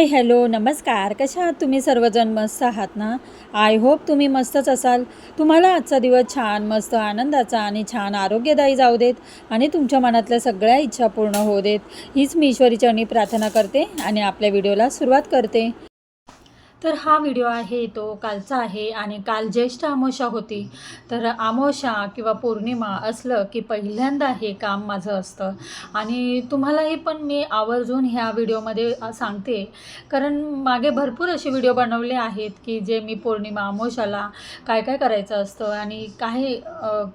Hi hello नमस्कार. कशा आहात तुम्ही सर्वजण? मस्त आहात ना? आय होप तुम्ही मस्तच असाल. तुम्हाला आजचा दिवस छान मस्त आनंदाचा आणि छान आरोग्यदायी जाऊ देत आणि तुमच्या मनातल्या सगळ्या इच्छा पूर्ण होऊ देत, हीच मी ईश्वरीचरणी प्रार्थना करते आणि आपल्या व्हिडिओला सुरुवात करते. तर हा व्हिडिओ आहे तो कालचा आहे आणि काल ज्येष्ठ अमावस्या होती. तर अमावस्या किंवा पौर्णिमा असलं की पहिल्यांदा हे काम माझं असतं आणि तुम्हालाही पण मी आवर्जून ह्या व्हिडिओमध्ये सांगते, कारण मागे भरपूर असे व्हिडिओ बनवले आहेत की जे मी पौर्णिमा अमावस्याला काय काय करायचं असतं आणि काय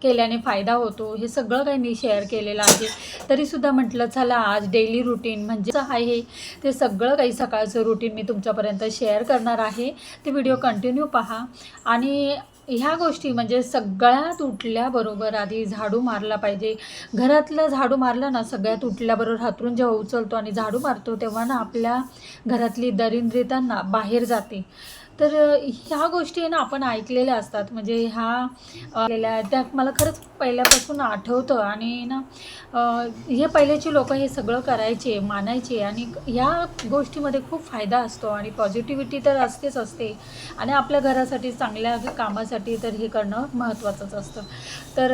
केल्याने फायदा होतो हे सगळं काही मी शेअर केलेलं आहे. तरीसुद्धा म्हटलं चला आज डेली रुटीन म्हणजे आहे ते सगळं काही सकाळचं रुटीन मी तुमच्यापर्यंत शेअर करणार आहे. ते व्हिडिओ कंटिन्यू पहा. आणि ह्या गोष्टी म्हणजे सगळ्यात उठल्याबरोबर आधी झाडू मारला पाहिजे. घरातलं झाडू मारलं ना, सगळ्यात उठल्याबरोबर हातरून जेव्हा उचलतो आणि झाडू मारतो तेव्हा ना आपल्या घरातली दरिद्रता ना बाहेर जाते. तर ह्या गोष्टी ना आपण ऐकलेल्या असतात, म्हणजे ह्या त्या मला खरंच पहिल्यापासून आठवतं. आणि ना हे पहिल्याची लोक हे सगळं करायचे, मानायचे आणि ह्या गोष्टीमध्ये खूप फायदा असतो आणि पॉझिटिव्हिटी तर असतेच असते आणि आपल्या घरासाठी चांगल्या कामासाठी तर हे करणं महत्त्वाचंच असतं. तर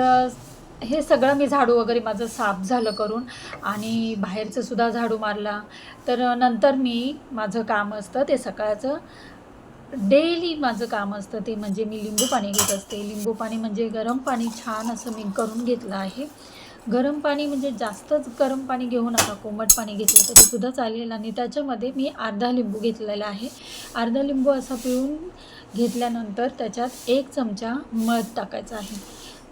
हे सगळं मी झाडू वगैरे माझं साफ झालं करून आणि बाहेरचं सुद्धा झाडू मारला. तर नंतर मी माझं काम असतं ते सकाळचं डेली माझं काम असतं ते म्हणजे मी लिंबू पाणी घेत असते. लिंबू पाणी म्हणजे गरम पाणी छान असं मी करून घेतलं आहे. गरम पाणी म्हणजे जास्तच गरम पाणी घेऊ नका, कोमट पाणी घेतलं तरीसुद्धा चालेल आणि त्याच्यामध्ये मी अर्धा लिंबू घेतलेला आहे. अर्धा लिंबू असा पिळून घेतल्यानंतर त्याच्यात 1 चमचा मध टाकायचा आहे.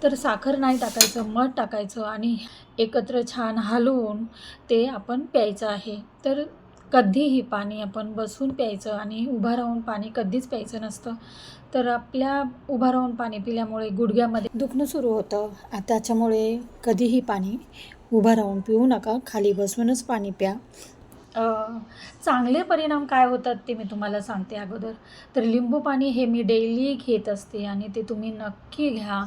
तर साखर नाही टाकायचं, मध टाकायचं आणि एकत्र छान हलवून ते आपण प्यायचं आहे. तर कधीही पाणी आपण बसून प्यायचं आणि उभं राहून पाणी कधीच प्यायचं नसतं. तर आपल्या उभं राहून पाणी पिल्यामुळे गुडघ्यामध्ये दुखणं सुरू होतं. त्याच्यामुळे कधीही पाणी उभं राहून पिऊ नका, खाली बसूनच पाणी प्या. चांगले परिणाम काय होतात ते मी तुम्हाला सांगते अगोदर. तर लिंबू पाणी हे मी डेली घेत असते आणि ते तुम्ही नक्की घ्या.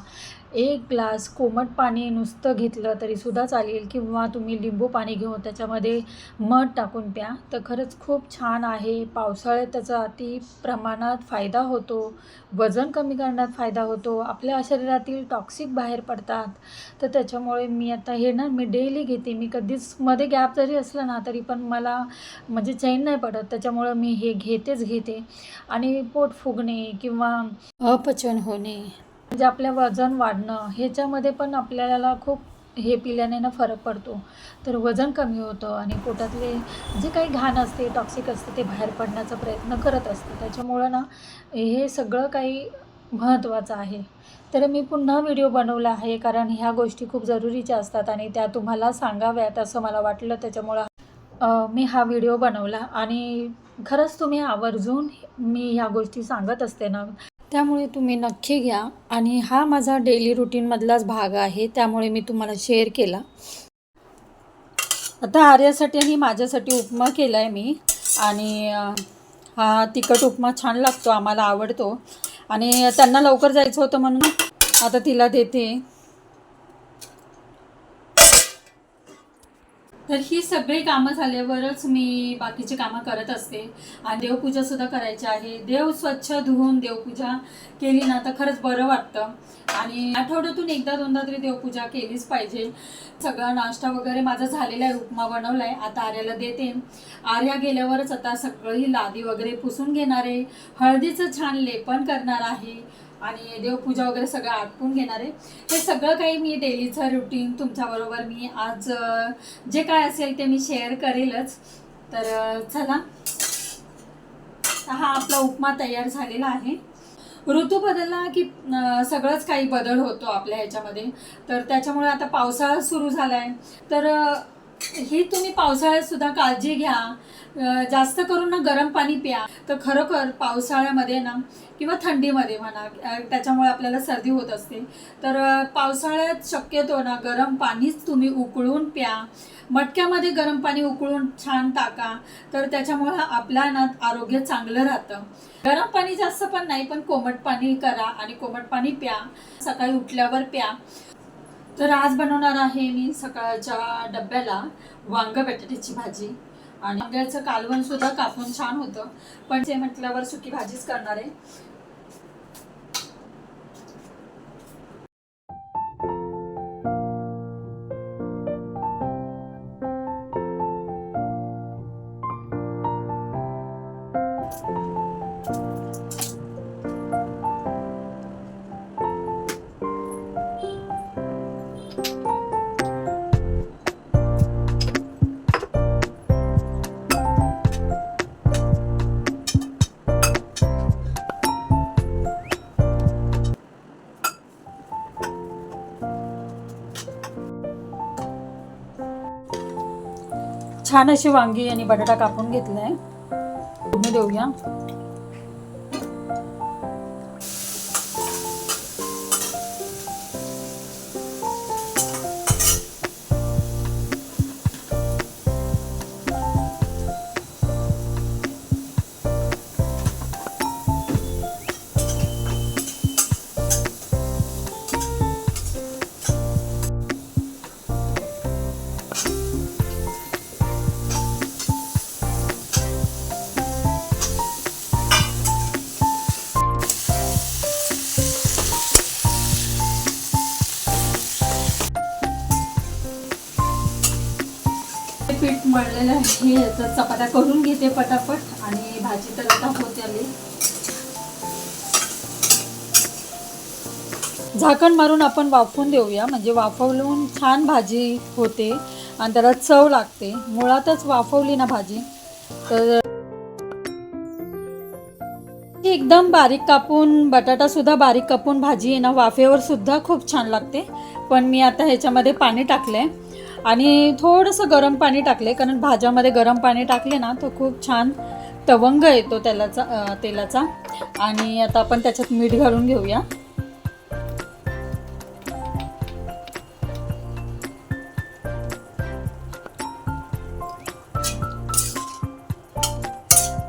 1 ग्लास कोमट पाणी नुसतं घेतलं तरीसुद्धा चालेल किंवा तुम्ही लिंबू पाणी घेऊन त्याच्यामध्ये मध टाकून प्या. तर खरंच खूप छान आहे. पावसाळ्यात त्याचा अति प्रमाणात फायदा होतो. वजन कमी करण्यात फायदा होतो. आपल्या शरीरातील टॉक्सिक बाहेर पडतात. तर त्याच्यामुळे मी आता हे ना मी डेली घेते. मी कधीच मध्ये गॅप जरी असला ना तरी पण मला म्हणजे चैन नाही पडत. त्याच्यामुळं मी हे घेते आणि पोट फुगणे किंवा अपचन होणे म्हणजे आपलं वजन वाढणं ह्याच्यामध्ये पण आपल्याला खूप हे पिल्याने ना फरक पडतो. तर वजन कमी होतं आणि पोटातले जे काही घाण असते, टॉक्सिक असते ते बाहेर पडण्याचा प्रयत्न करत असते. त्याच्यामुळं ना हे सगळं काही महत्त्वाचं आहे. तर मी पुन्हा व्हिडिओ बनवला आहे कारण ह्या गोष्टी खूप जरुरीच्या असतात आणि त्या तुम्हाला सांगाव्यात असं मला वाटलं. त्याच्यामुळं मी हा व्हिडिओ बनवला आणि खरंच तुम्ही आवर्जून मी ह्या गोष्टी सांगत असते ना, त्यामुळे तुम्ही नक्की घ्या. आणि हा माझा डेली रुटीनमधलाच भाग आहे, त्यामुळे मी तुम्हाला शेअर केला. आता आर्यासाठी आणि माझ्यासाठी उपमा केला आहे मी आणि हा तिखट उपमा छान लागतो, आम्हाला आवडतो आणि त्यांना लवकर जायचं होतं म्हणून आता तिला देते. तर ही सगळी कामं झाल्यावरच मी बाकीची कामं करत असते आणि देवपूजासुद्धा करायची आहे. देव स्वच्छ धुवून देवपूजा केली ना तर खरंच बरं वाटतं आणि आठवड्यातून एकदा दोनदा तरी देवपूजा केलीच पाहिजे. सगळा नाश्ता वगैरे माझा झालेला आहे, उपमा बनवला आहे. आता आर्याला देते. आर्या गेल्यावरच आता सगळी लादी वगैरे पुसून घेणार आहे, हळदीचं छान लेपन करणार आहे आणि देवपूजा वगैरे सगळं आटपून घेणार आहे. हे सगळं काही मी डेलीचं रुटीन तुमच्याबरोबर मी आज जे काय असेल ते मी शेअर करेलच. तर चला, हा आपला उपमा तयार झालेला आहे. ऋतू बदलला की सगळंच काही बदल होतो आपल्या ह्याच्यामध्ये. तर त्याच्यामुळे आता पावसाळा सुरू झाला आहे. तर ही तुम्ही पावसाळ्यात सुद्धा काळजी घ्या. जास्त करून ना गरम पाणी प्या. तर खरोखर पावसाळ्यामध्ये ना किंवा थंडीमध्ये म्हणा, त्याच्यामुळे आपल्याला सर्दी होत असते. तर पावसाळ्यात शक्यतो ना गरम पाणीच तुम्ही उकळून प्या. मटक्यामध्ये गरम पाणी उकळून छान टाका, तर त्याच्यामुळे आपल्या ना आरोग्य चांगलं राहतं. गरम पाणी जास्त पण नाही, पण कोमट पाणी करा आणि कोमट पाणी प्या. सकाळी उठल्यावर प्या. तर आज बनवणार आहे मी सकाळच्या डब्याला वांग बटाट्याची भाजी. आणि वांग्याचं कालवण सुद्धा कापून छान होतं, पण ते म्हटल्यावर सुकी भाजीच करणार आहे. छान अशी वांगी आणि बटाटा कापून घेतलाय, फोडणी देऊया. पीठ मळलेलं आहे, याचा चपात्या करून घेते पटापट आणि भाजी तर आता होते आली. झाकण मारून आपण वाफवून देऊया, म्हणजे वाफवून छान भाजी होते आणि त्याला चव लागते. मुळातच वाफवली ना भाजी तर एकदम बारीक कापून, बटाटा सुद्धा बारीक कापून भाजी आहे ना वाफेवर सुद्धा खूप छान लागते. पण मी आता ह्याच्यामध्ये पाणी टाकलंय आणि थोडंसं गरम पाणी टाकले, कारण भाज्यामध्ये गरम पाणी टाकले ना तर खूप छान तवंग येतो तेलाचा. आणि आता आपण त्याच्यात मीठ घालून घेऊया.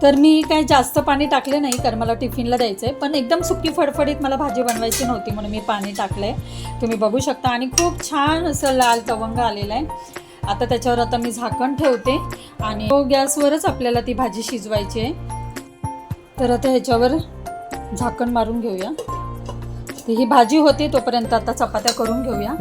तर मी काही जास्त पाणी टाकले नाही, कारण मला टिफिनला द्यायचं आहे. पण एकदम सुकी फडफडीत मला भाजी बनवायची नव्हती म्हणून मी पाणी टाकलं आहे, तुम्ही बघू शकता. आणि खूप छान असं लाल तवंग आलेला आहे. आता त्याच्यावर आता मी झाकण ठेवते आणि गॅसवरच आपल्याला ती भाजी शिजवायची आहे. तर आता ह्याच्यावर झाकण मारून घेऊया. ही भाजी होते तोपर्यंत आता चपात्या करून घेऊया.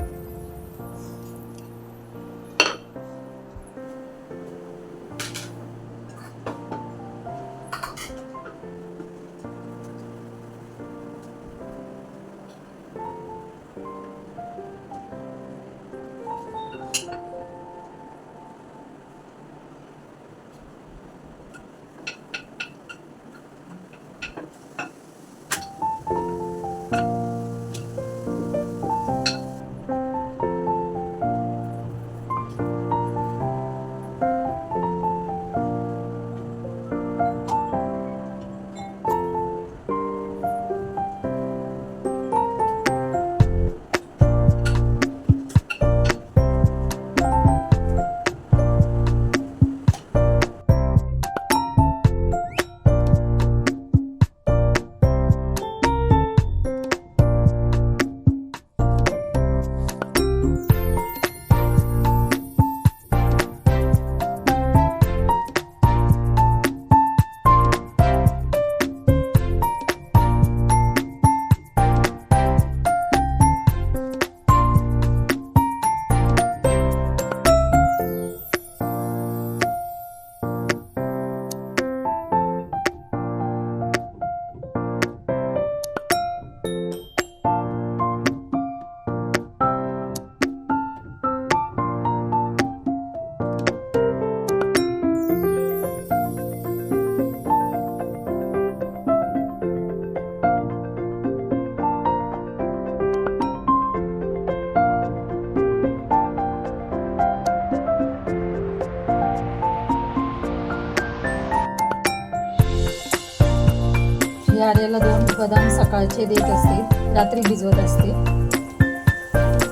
आर्याला 2 बदाम सकाळचे देत असते, रात्री भिजवत असते.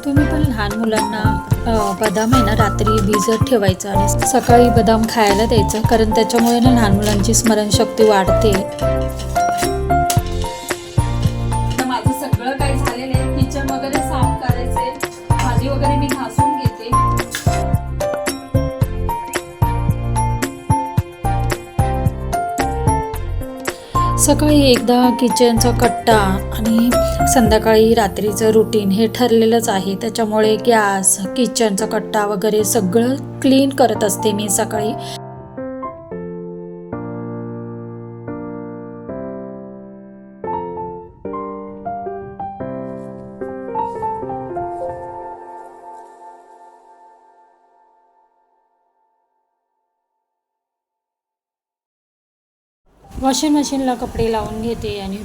तुम्ही पण लहान मुलांना बदाम आहे ना रात्री भिजत ठेवायचं आणि सकाळी बदाम खायला द्यायचं, कारण त्याच्यामुळे ना लहान मुलांची स्मरणशक्ती वाढते. माझं सगळं काही झालेलं आहे, किचन वगैरे साफ करायचंय, भाजी वगैरे मी घासून घेते. सकाळी एकदा किचनचा कट्टा आणि संध्याकाळी रात्रीचं रुटीन हे ठरलेलंच आहे. त्याच्यामुळे गॅस, किचनचा कट्टा वगैरे सगळं क्लीन करत असते मी सकाळी. वॉशिंग मशीनला कपडे लावून घेते आणि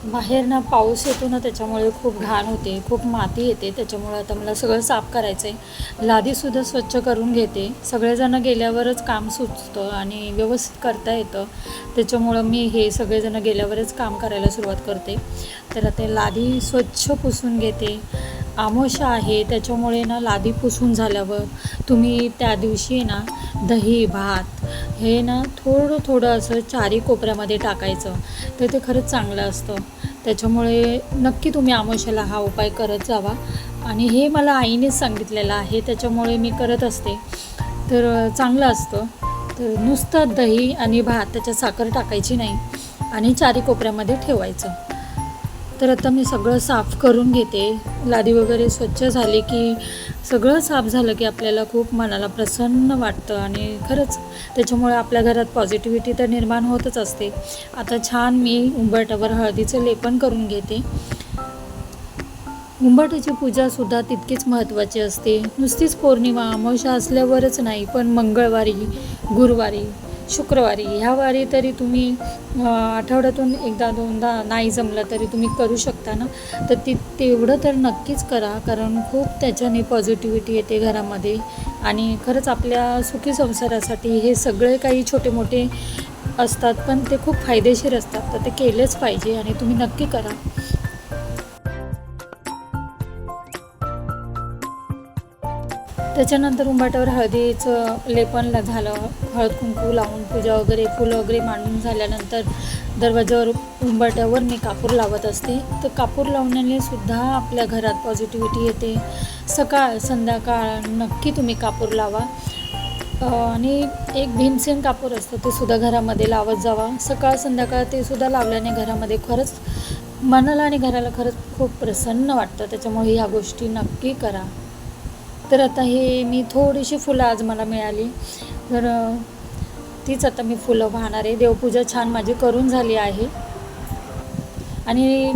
बाहेर ना पाऊस येतो ना, त्याच्यामुळे खूप घाण होते, खूप माती येते. त्याच्यामुळे आता मला सगळं साफ करायचं आहे. लादीसुद्धा स्वच्छ करून घेते. सगळेजणं गेल्यावरच काम सुचतं आणि व्यवस्थित करता येतं. त्याच्यामुळं मी हे सगळेजणं गेल्यावरच काम करायला सुरुवात करते. तर आता लादी स्वच्छ पुसून घेते. अमावास्या आहे त्याच्यामुळे ना लादी पुसून झाल्यावर तुम्ही त्या दिवशी ना दही भात हे ना थोडं थोडं असं चारी कोपऱ्यामध्ये टाकायचं, तर ते खरंच चांगलं असतं. त्याच्यामुळे नक्की तुम्ही अमावास्येला हा उपाय करत जावा. आणि हे मला आईनेच सांगितलेलं आहे, त्याच्यामुळे मी करत असते. तर चांगलं असतं. तर नुसतं दही आणि भात, त्याच्यात साखर टाकायची नाही आणि चारी कोपऱ्यामध्ये ठेवायचं. तर आता मी सगळं साफ करून घेते. लादी वगैरे स्वच्छ झाली की सगळं साफ झालं की आपल्याला खूप मनाला प्रसन्न वाटतं आणि खरंच त्याच्यामुळे आपल्या घरात पॉझिटिव्हिटी तर निर्माण होतच असते. आता छान मी उंबरठ्यावर हळदीचं लेपन करून घेते. उंबरठ्याची पूजासुद्धा तितकीच महत्त्वाची असते. नुसतीच पौर्णिमा अमावस्या असल्यावरच नाही, पण मंगळवारी, गुरुवारी, शुक्रवारी ह्या वारी तरी तुम्ही आठवड्यातून एकदा दोनदा नाही जमलं तरी तुम्ही करू शकता ना. तर तेवढं तर नक्कीच करा, कारण खूप त्याच्याने पॉझिटिव्हिटी येते घरामध्ये. आणि खरंच आपल्या सुखी संसारासाठी हे सगळे काही छोटे मोठे असतात, पण ते खूप फायदेशीर असतात. तर ते केलेच पाहिजे आणि तुम्ही नक्की करा. त्याच्यानंतर उंबरठ्यावर हळदीचं लेपन झालं. हळद कुंकू लावून पूजा वगैरे फुलं वगैरे मांडून झाल्यानंतर दरवाजावर उंबरठ्यावर मी कापूर लावत असते. तर कापूर लावण्याने सुद्धा आपल्या घरात पॉझिटिव्हिटी येते. सकाळ संध्याकाळ नक्की तुम्ही कापूर लावा. आणि एक भीमसेन कापूर असतं, ते सुद्धा घरामध्ये लावत जावा. सकाळ संध्याकाळ ते सुद्धा लावल्याने घरामध्ये खरंच मनाला आणि घराला खरंच खूप प्रसन्न वाटतं. त्याच्यामुळे ह्या गोष्टी नक्की करा. तर आता हे मी थोडीशी फुलं आज मला मिळाली, तर तीच आता मी फुलं वाहणार आहे. देवपूजा छान माझी करून झाली आहे. आणि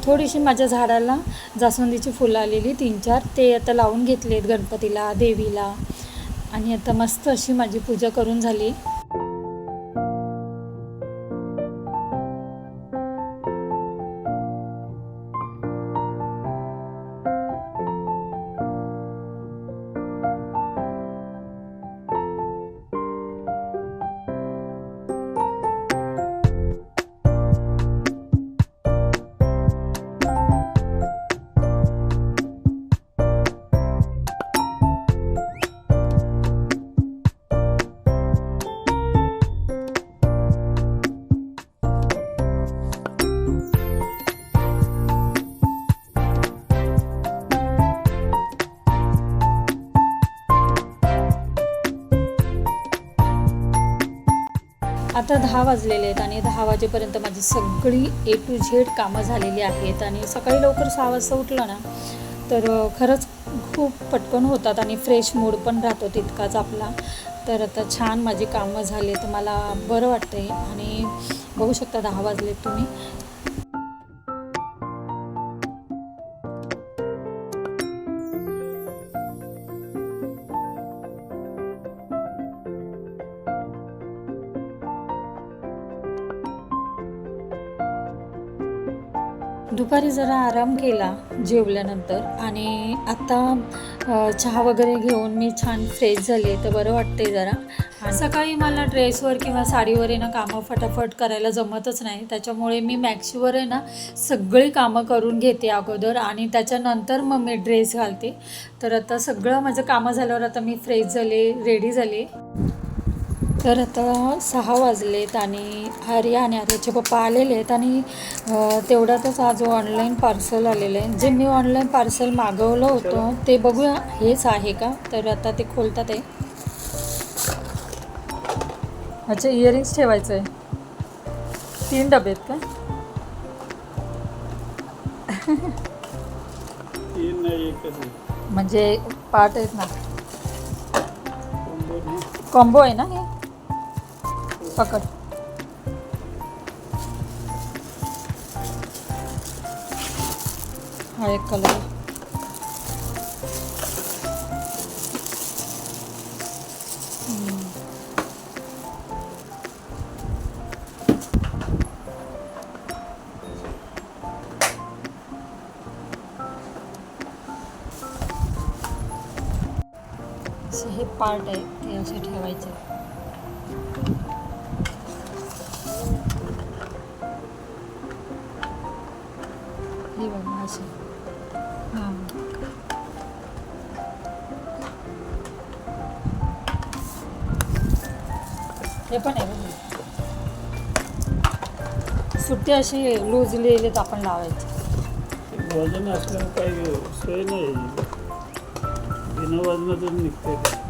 थोडीशी माझ्या झाडाला जास्वंदीची फुलं आलेली 3-4, ते आता लावून घेतलेत गणपतीला, देवीला. आणि आता मस्त अशी माझी पूजा करून झाली. आता 10 वाजलेले आहेत आणि 10 वाजेपर्यंत माझी सगळी A to Z कामं झालेली आहेत. आणि सकाळी लवकर 6 वाजता उठलं ना, तर खरंच खूप पटकन होतात आणि फ्रेश मूड पण राहतो तितकाच आपला. तर आता छान माझी कामं झाले, तर मला बरं वाटतं आहे. आणि बघू शकता 10 वाजलेत तुम्ही. दुपारी जरा आराम केला जेवल्यानंतर आणि आता चहा वगैरे घेऊन मी छान फ्रेश झाले, तर बरं वाटते जरा. आणि सकाळी मला ड्रेसवर किंवा साडीवर आहे ना कामं फटाफट करायला जमतच नाही. त्याच्यामुळे मी मॅक्सीवर आहे ना सगळी कामं करून घेते अगोदर आणि त्याच्यानंतर मग मी ड्रेस घालते. तर आता सगळं माझं कामं झाल्यावर आता मी फ्रेश झाले, रेडी झाले. तर आता 6 वाजलेत आणि आर्या आणि आर्याचे पप्पा आलेले आहेत. आणि तेवढ्यातच आज ऑनलाईन पार्सल आलेलं आहे. जे मी ऑनलाईन पार्सल मागवलं होतं ते बघूया हेच आहे का. तर आता ते खोलतात आहे. अच्छा, इयरिंग्स ठेवायचं आहे. 3 डबे आहेत का? 3 नाही, एकच आहे. म्हणजे पार्ट आहेत ना, कॉम्बो नाही. कॉम्बो आहे ना हे. पकड. हा एक कलर. हे पार्ट आहे ते असे ठेवायचे. हे बघा असे. हां हे पण आहे बघा. सुट्टे असे लूज लिहिलेत आपण लावायचे. वजन असल्यावर काही सोय नाही. बिना वजनातून निघते ते.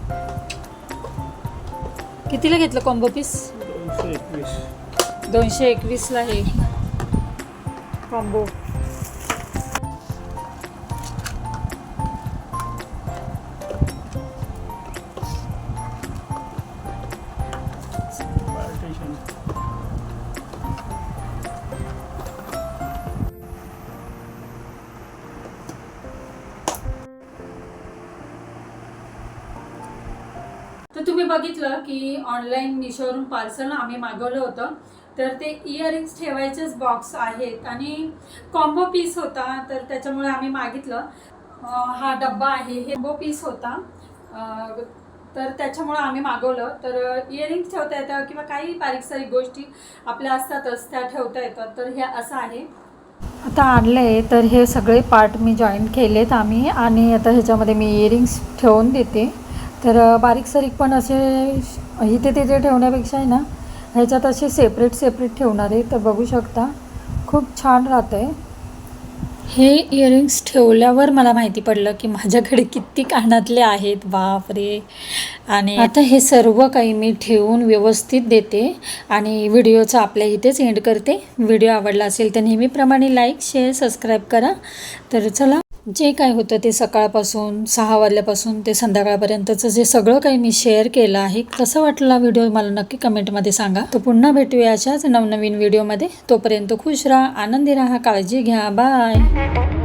कितीला घेतलं कॉम्बो पीस? 221. 221ला हे कॉम्बो. पार्टिशन. तर तुम्ही बघितलं की ऑनलाईन मिशोवरून पार्सल आम्ही मागवलं होतं. तर ते इयरिंग्स ठेवायचेच बॉक्स आहेत आणि कॉम्बो पीस होता, तर त्याच्यामुळे आम्ही मागितलं. हा डब्बा आहे, हे कॉम्बो पीस होता. तर त्याच्यामुळे आम्ही मागवलं. तर इयरिंग्स ठेवता येतं किंवा काही बारीक सारीक गोष्टी आपल्या असतातच त्या ठेवता येतात. तर हे असं आहे. आता आणलं आहे, तर हे सगळे पार्ट मी जॉईन केलेत आम्ही आणि आता ह्याच्यामध्ये मी इयरिंग्स ठेवून देते. तर बारीक सारीक पण असे इथे तिथे ठेवण्यापेक्षा आहे ना, ह्याच्यात असे सेपरेट ठेवणार आहे. तर बघू शकता खूप छान राहतं आहे. हे इयरिंग्स ठेवल्यावर मला माहिती पडलं की माझ्याकडे किती कानातले आहेत, बापरे. आणि आता हे सर्व काही मी ठेवून व्यवस्थित देते आणि व्हिडिओचा आपल्या इथेच एंड करते. व्हिडिओ आवडला असेल तर नेहमीप्रमाणे लाईक, शेअर, सबस्क्राईब करा. तर चला, जे काय होतं ते सकाळपासून 6 वाजल्यापासून ते संध्याकाळपर्यंतचं जे सगळं काही मी शेअर केलं आहे, कसं वाटला व्हिडिओ मला नक्की कमेंटमध्ये सांगा. तर पुन्हा भेटूया अशाच नवनवीन व्हिडिओमध्ये. तोपर्यंत खुश राहा, आनंदी राहा, काळजी घ्या. बाय.